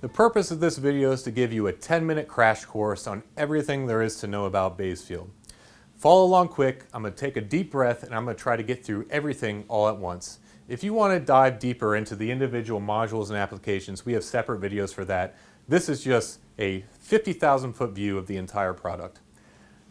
The purpose of this video is to give you a 10-minute crash course on everything there is to know about Bazefield. Follow along quick, I'm going to take a deep breath and I'm going to try to get through everything all at once. If you want to dive deeper into the individual modules and applications, we have separate videos for that. This is just a 50,000-foot view of the entire product.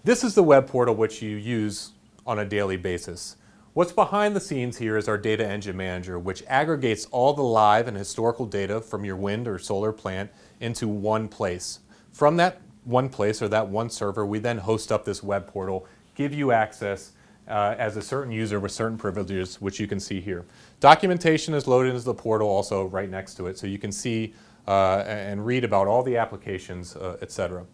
This is the web portal which you use on a daily basis. What's behind the scenes here is our data engine manager, which aggregates all the live and historical data from your wind or solar plant into one place. From that one place or that one server, we then host up this web portal, give you access as a certain user with certain privileges, which you can see here. Documentation is loaded into the portal also right next to it, so you can see and read about all the applications, etc.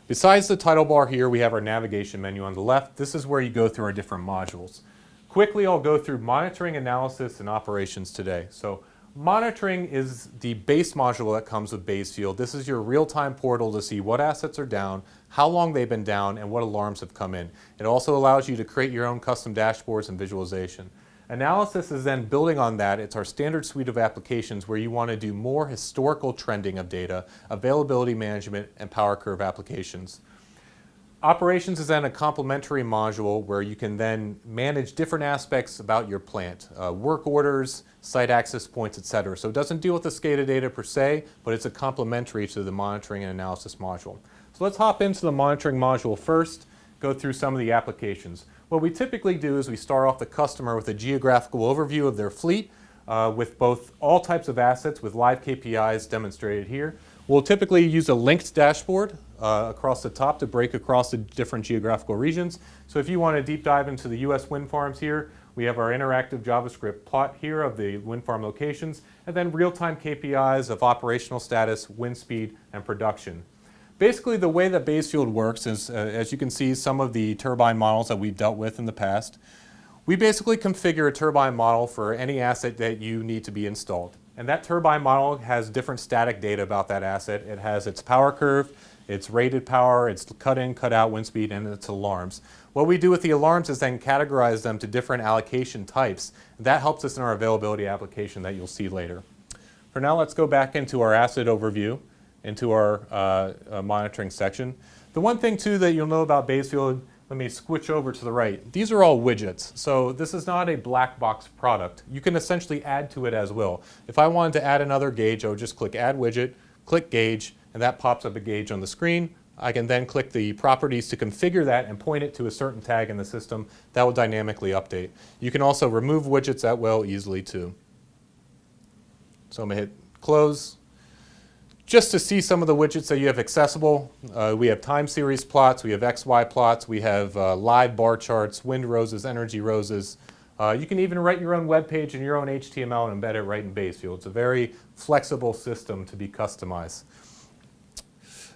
Besides the title bar here, we have our navigation menu on the left. This is where you go through our different modules. Quickly, I'll go through monitoring, analysis, and operations today. So monitoring is the base module that comes with Bazefield. This is your real-time portal to see what assets are down, how long they've been down, and what alarms have come in. It also allows you to create your own custom dashboards and visualization. Analysis is then building on that. It's our standard suite of applications where you want to do more historical trending of data, availability management, and power curve applications. Operations is then a complementary module where you can then manage different aspects about your plant, work orders, site access points, etc. So it doesn't deal with the SCADA data per se, but it's a complementary to the monitoring and analysis module. So let's hop into the monitoring module first, go through some of the applications. What we typically do is we start off the customer with a geographical overview of their fleet with both all types of assets with live KPIs demonstrated here. We'll typically use a linked dashboard across the top to break across the different geographical regions. So if you want to deep dive into the US wind farms here, we have our interactive JavaScript plot here of the wind farm locations, and then real-time KPIs of operational status, wind speed, and production. Basically, the way that Bazefield works is, as you can see, some of the turbine models that we've dealt with in the past. We basically configure a turbine model for any asset that you need to be installed. And that turbine model has different static data about that asset. It has its power curve, its rated power, its cut in, cut out wind speed, and its alarms. What we do with the alarms is then categorize them to different allocation types. That helps us in our availability application that you'll see later. For now, let's go back into our asset overview, into our monitoring section. The one thing too that you'll know about Bazefield, let me switch over to the right. These are all widgets, so this is not a black box product. You can essentially add to it as well. If I wanted to add another gauge, I would just click Add Widget, click Gauge, and that pops up a gauge on the screen. I can then click the properties to configure that and point it to a certain tag in the system. That will dynamically update. You can also remove widgets at will easily too. So I'm going to hit Close. Just to see some of the widgets that you have accessible, we have time series plots, we have XY plots, we have live bar charts, wind roses, energy roses. You can even write your own web page in your own HTML and embed it right in Bazefield. It's a very flexible system to be customized.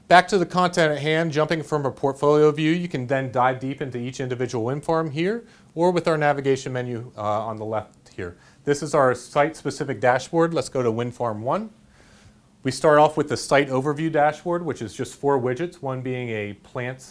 Back to the content at hand, jumping from a portfolio view, you can then dive deep into each individual wind farm here, or with our navigation menu on the left here. This is our site-specific dashboard. Let's go to Wind Farm 1. We start off with the site overview dashboard, which is just 4 widgets, one being a plant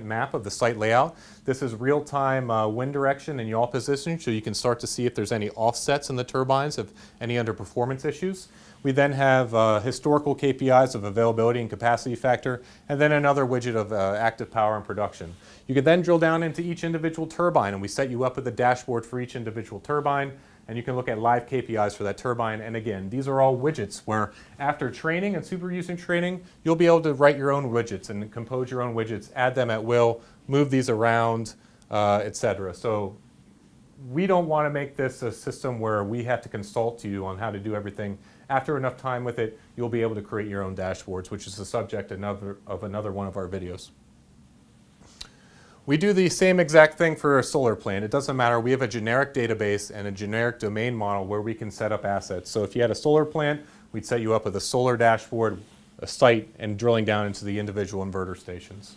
map of the site layout. This is real-time wind direction and yaw position, so you can start to see if there's any offsets in the turbines, of any underperformance issues. We then have historical KPIs of availability and capacity factor, and then another widget of active power and production. You can then drill down into each individual turbine, and we set you up with a dashboard for each individual turbine. And you can look at live KPIs for that turbine. And again, these are all widgets where after training and super using training, you'll be able to write your own widgets and compose your own widgets, add them at will, move these around, etc. So we don't want to make this a system where we have to consult you on how to do everything. After enough time with it, you'll be able to create your own dashboards, which is the subject of another one of our videos. We do the same exact thing for a solar plant. It doesn't matter. We have a generic database and a generic domain model where we can set up assets. So if you had a solar plant, we'd set you up with a solar dashboard, a site, and drilling down into the individual inverter stations.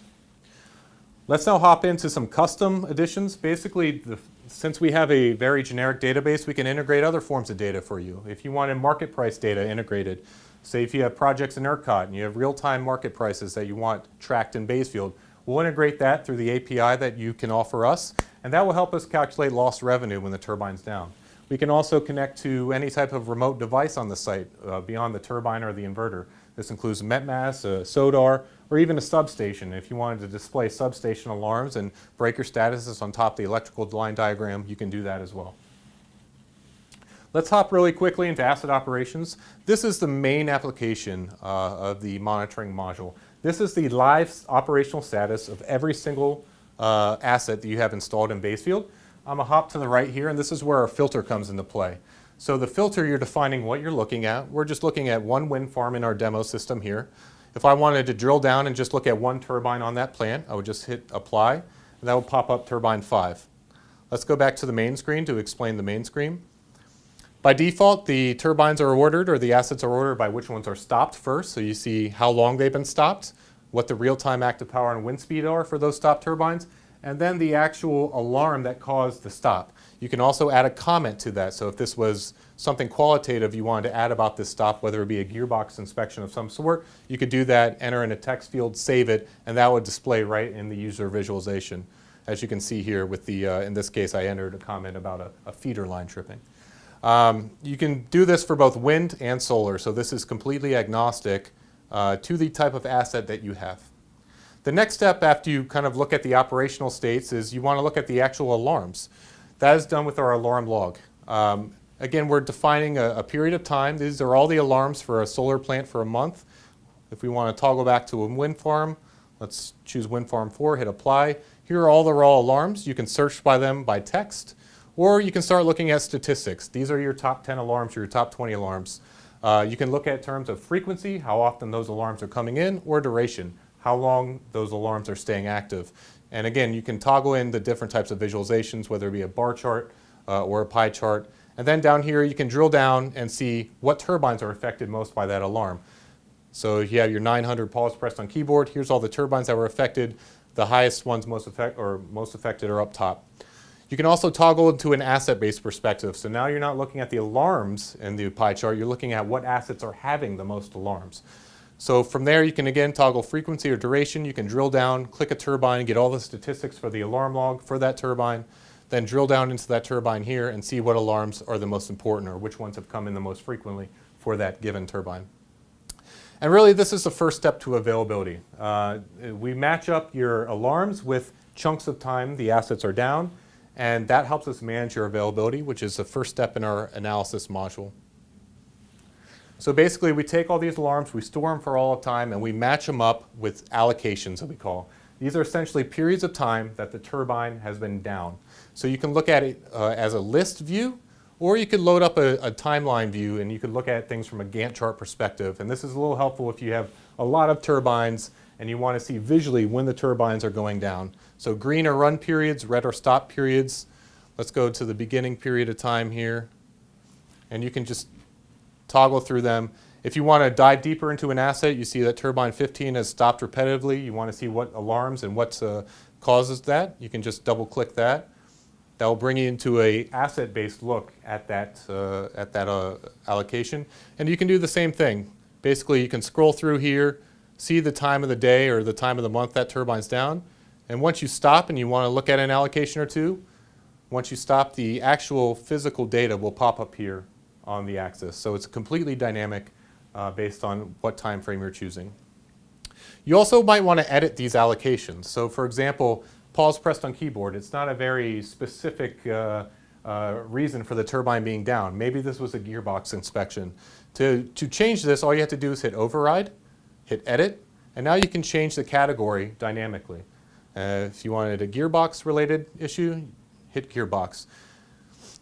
Let's now hop into some custom additions. Basically, since we have a very generic database, we can integrate other forms of data for you. If you wanted market price data integrated, say if you have projects in ERCOT and you have real-time market prices that you want tracked in Bazefield, we'll integrate that through the API that you can offer us, and that will help us calculate lost revenue when the turbine's down. We can also connect to any type of remote device on the site beyond the turbine or the inverter. This includes a METMAS, a SODAR, or even a substation. If you wanted to display substation alarms and breaker statuses on top of the electrical line diagram, you can do that as well. Let's hop really quickly into asset operations. This is the main application of the monitoring module. This is the live operational status of every single asset that you have installed in Bazefield. I'm going to hop to the right here, and this is where our filter comes into play. So the filter, you're defining what you're looking at. We're just looking at one wind farm in our demo system here. If I wanted to drill down and just look at one turbine on that plant, I would just hit apply, and that will pop up turbine 5. Let's go back to the main screen to explain the main screen. By default, the turbines are ordered, or the assets are ordered by which ones are stopped first. So you see how long they've been stopped, what the real-time active power and wind speed are for those stopped turbines, and then the actual alarm that caused the stop. You can also add a comment to that. So if this was something qualitative you wanted to add about this stop, whether it be a gearbox inspection of some sort, you could do that, enter in a text field, save it, and that would display right in the user visualization. As you can see here with the, in this case, I entered a comment about a feeder line tripping. You can do this for both wind and solar, so this is completely agnostic to the type of asset that you have. The next step after you kind of look at the operational states is you want to look at the actual alarms. That is done with our alarm log. Again, we're defining a period of time. These are all the alarms for a solar plant for a month. If we want to toggle back to a wind farm, let's choose wind farm 4, hit apply. Here are all the raw alarms. You can search by them by text, or you can start looking at statistics. These are your top 10 alarms, or your top 20 alarms. You can look at terms of frequency, how often those alarms are coming in, or duration, how long those alarms are staying active. And again, you can toggle in the different types of visualizations, whether it be a bar chart or a pie chart. And then down here, you can drill down and see what turbines are affected most by that alarm. So you have your 900 pause pressed on keyboard. Here's all the turbines that were affected. The highest ones most affected are up top. You can also toggle into an asset-based perspective. So now you're not looking at the alarms in the pie chart, you're looking at what assets are having the most alarms. So from there you can again toggle frequency or duration. You can drill down, click a turbine, get all the statistics for the alarm log for that turbine, then drill down into that turbine here and see what alarms are the most important or which ones have come in the most frequently for that given turbine. And really this is the first step to availability. We match up your alarms with chunks of time the assets are down, and that helps us manage your availability, which is the first step in our analysis module. So basically we take all these alarms, we store them for all of time, and we match them up with allocations that we call. These are essentially periods of time that the turbine has been down. So you can look at it as a list view, or you could load up a timeline view and you could look at things from a Gantt chart perspective. And this is a little helpful if you have a lot of turbines and you want to see visually when the turbines are going down. So green are run periods, red are stop periods. Let's go to the beginning period of time here. And you can just toggle through them. If you want to dive deeper into an asset, you see that turbine 15 has stopped repetitively. You want to see what alarms and what causes that. You can just double click that. That will bring you into a asset-based look at that allocation. And you can do the same thing. Basically, you can scroll through here, see the time of the day or the time of the month that turbine's down. And once you stop and you want to look at an allocation or two, once you stop, the actual physical data will pop up here on the axis. So it's completely dynamic based on what time frame you're choosing. You also might want to edit these allocations. So for example, pause pressed on keyboard. It's not a very specific reason for the turbine being down. Maybe this was a gearbox inspection. To change this, all you have to do is hit override, hit edit, and now you can change the category dynamically. If you wanted a gearbox related issue, hit gearbox.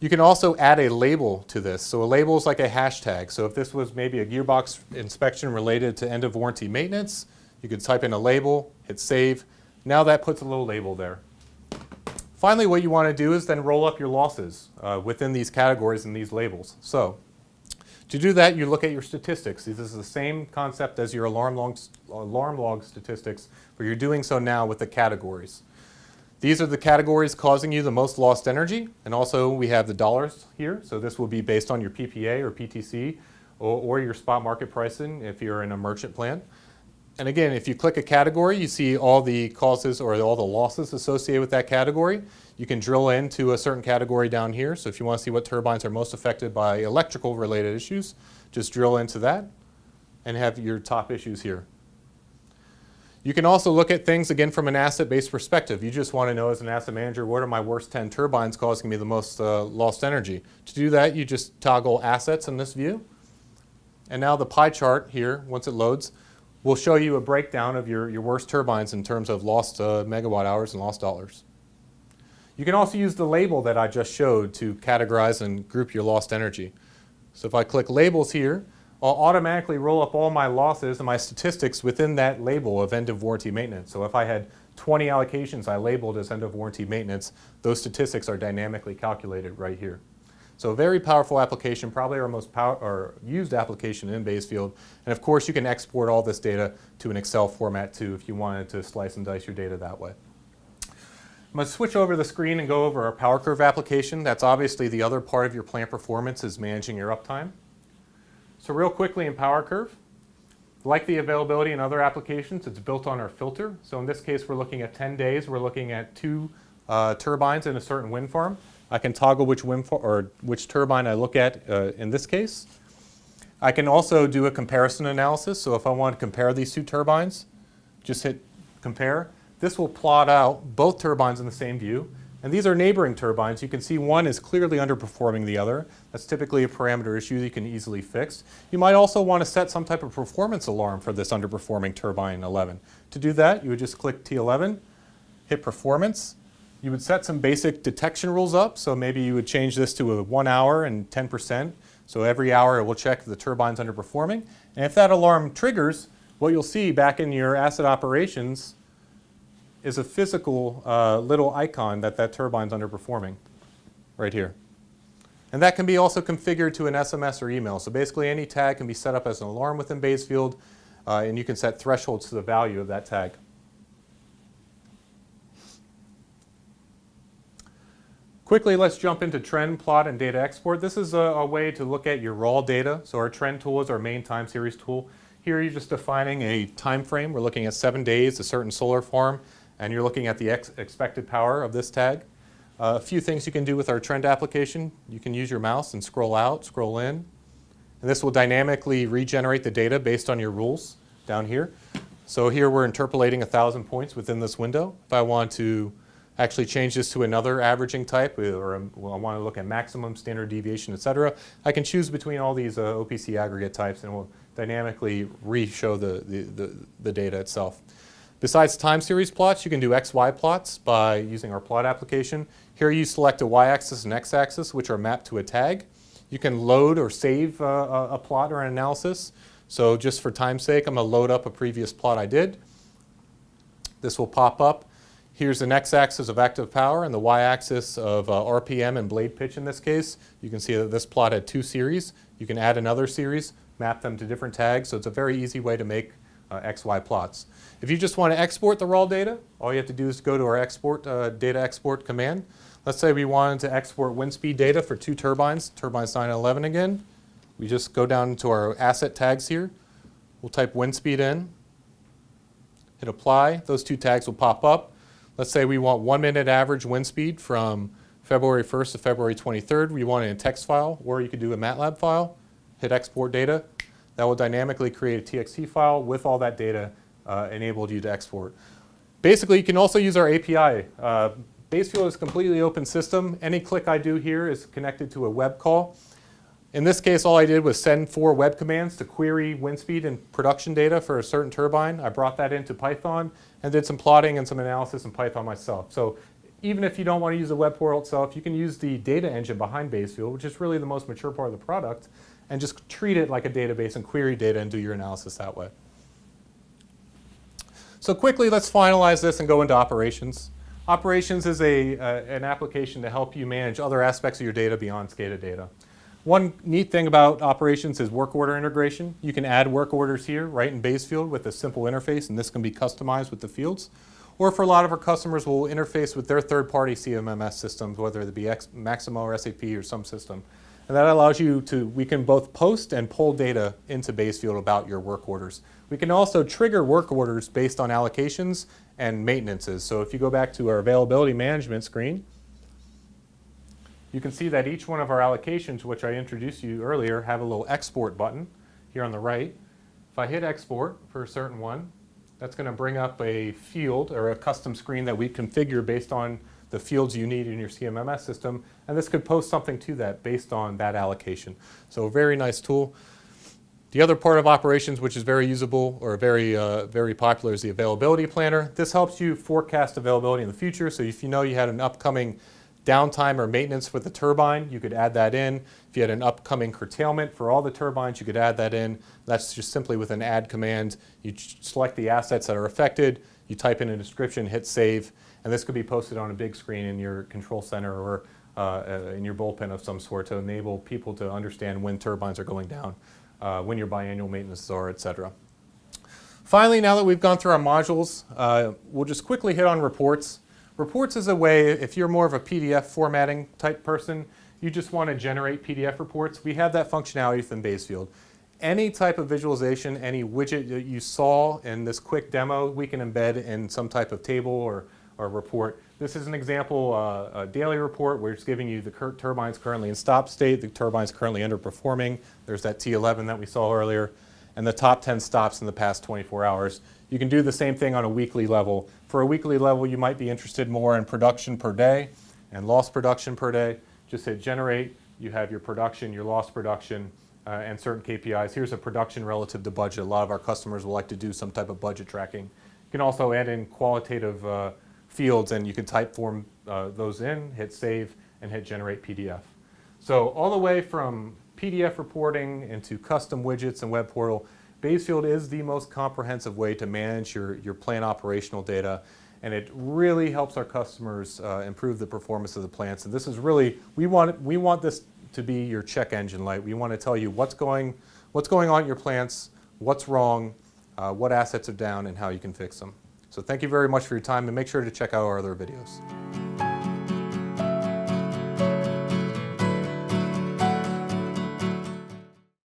You can also add a label to this. So a label is like a hashtag. So if this was maybe a gearbox inspection related to end of warranty maintenance, you could type in a label, hit save. Now that puts a little label there. Finally, what you want to do is then roll up your losses within these categories and these labels. So to do that, you look at your statistics. This is the same concept as your alarm log statistics, but you're doing so now with the categories. These are the categories causing you the most lost energy, and also we have the dollars here. So this will be based on your PPA or PTC or your spot market pricing if you're in a merchant plan. And again, if you click a category, you see all the causes or all the losses associated with that category. You can drill into a certain category down here. So if you want to see what turbines are most affected by electrical related issues, just drill into that and have your top issues here. You can also look at things again from an asset-based perspective. You just want to know as an asset manager, what are my worst 10 turbines causing me the most lost energy? To do that, you just toggle assets in this view. And now the pie chart here, once it loads, will show you a breakdown of your worst turbines in terms of lost megawatt hours and lost dollars. You can also use the label that I just showed to categorize and group your lost energy. So if I click labels here, I'll automatically roll up all my losses and my statistics within that label of end of warranty maintenance. So if I had 20 allocations I labeled as end of warranty maintenance, those statistics are dynamically calculated right here. So a very powerful application, probably our most used application in Bazefield. And of course you can export all this data to an Excel format too if you wanted to slice and dice your data that way. I'm going to switch over the screen and go over our power curve application. That's obviously the other part of your plant performance is managing your uptime. So real quickly in Power Curve, like the availability in other applications, it's built on our filter. So in this case, we're looking at 10 days. We're looking at 2 turbines in a certain wind farm. I can toggle which turbine I look at in this case. I can also do a comparison analysis. So if I want to compare these 2 turbines, just hit compare. This will plot out both turbines in the same view. And these are neighboring turbines. You can see one is clearly underperforming the other. That's typically a parameter issue that you can easily fix. You might also want to set some type of performance alarm for this underperforming turbine 11. To do that, you would just click T11, hit performance. You would set some basic detection rules up. So maybe you would change this to a 1 hour and 10%. So every hour it will check if the turbine's underperforming. And if that alarm triggers, what you'll see back in your asset operations is a physical little icon that turbine's underperforming right here. And that can be also configured to an SMS or email. So basically any tag can be set up as an alarm within Bazefield, and you can set thresholds to the value of that tag. Quickly, let's jump into trend, plot, and data export. This is a way to look at your raw data. So our trend tool is our main time series tool. Here you're just defining a time frame. We're looking at 7 days, a certain solar farm, and you're looking at the expected power of this tag. A few things you can do with our trend application. You can use your mouse and scroll out, scroll in. And this will dynamically regenerate the data based on your rules down here. So here we're interpolating 1,000 points within this window. If I want to actually change this to another averaging type, or I want to look at maximum, standard deviation, etc., I can choose between all these OPC aggregate types and it will dynamically re-show the data itself. Besides time series plots, you can do XY plots by using our plot application. Here you select a Y-axis and X-axis, which are mapped to a tag. You can load or save a plot or an analysis. So just for time's sake, I'm going to load up a previous plot I did. This will pop up. Here's an X-axis of active power and the Y-axis of RPM and blade pitch in this case. You can see that this plot had 2 series. You can add another series, map them to different tags. So it's a very easy way to make XY plots. If you just want to export the raw data, all you have to do is go to our export data export command. Let's say we wanted to export wind speed data for 2 turbines, turbines 9 and 11 again. We just go down to our asset tags here. We'll type wind speed in, hit apply. Those 2 tags will pop up. Let's say we want 1 minute average wind speed from February 1st to February 23rd. We want it in a text file, or you could do a MATLAB file. Hit export data. That will dynamically create a TXT file with all that data enabled you to export. Basically, you can also use our API. Bazefield is a completely open system. Any click I do here is connected to a web call. In this case, all I did was send 4 web commands to query wind speed and production data for a certain turbine. I brought that into Python and did some plotting and some analysis in Python myself. So even if you don't want to use the web portal itself, you can use the data engine behind Bazefield, which is really the most mature part of the product, and just treat it like a database and query data and do your analysis that way. So quickly, let's finalize this and go into operations. Operations is an application to help you manage other aspects of your data beyond SCADA data. One neat thing about operations is work order integration. You can add work orders here right in Bazefield with a simple interface, and this can be customized with the fields. Or for a lot of our customers, we'll interface with their third-party CMMS systems, whether it be Maximo or SAP or some system. And that allows you to, we can both post and pull data into Bazefield about your work orders. We can also trigger work orders based on allocations and maintenances. So if you go back to our availability management screen, You can see that each one of our allocations, which I introduced you earlier, have a little export button here on the right. If I hit export for a certain one, that's going to bring up a field or a custom screen that we configure based on the fields you need in your CMMS system, and this could post something to that based on that allocation. So a very nice tool. The other part of operations, which is very usable or very popular, is the availability planner. This helps you forecast availability in the future. So if you know you had an upcoming downtime or maintenance for the turbine, you could add that in. If you had an upcoming curtailment for all the turbines, you could add that in. That's just simply with an add command. You select the assets that are affected, you type in a description, hit save, and this could be posted on a big screen in your control center or in your bullpen of some sort to enable people to understand when turbines are going down, when your biannual maintenances are, etc. Finally, now that we've gone through our modules, we'll just quickly hit on reports. Reports is a way, if you're more of a PDF formatting type person, you just want to generate PDF reports. We have that functionality within Bazefield. Any type of visualization, any widget that you saw in this quick demo, we can embed in some type of table or report. This is an example, a daily report where it's giving you the turbines currently in stop state, the turbines currently underperforming. There's that T11 that we saw earlier, and the top 10 stops in the past 24 hours. You can do the same thing on a weekly level. For a weekly level, you might be interested more in production per day and lost production per day. Just hit generate. You have your production, your lost production, and certain KPIs. Here's a production relative to budget. A lot of our customers will like to do some type of budget tracking. You can also add in qualitative fields, and you can type form those in, hit save, and hit generate PDF. So all the way from PDF reporting into custom widgets and web portal, Bazefield is the most comprehensive way to manage your plant operational data, and it really helps our customers improve the performance of the plants. And this is really, we want this to be your check engine light. We want to tell you what's going on in your plants, what's wrong, what assets are down, and how you can fix them. So thank you very much for your time, and make sure to check out our other videos.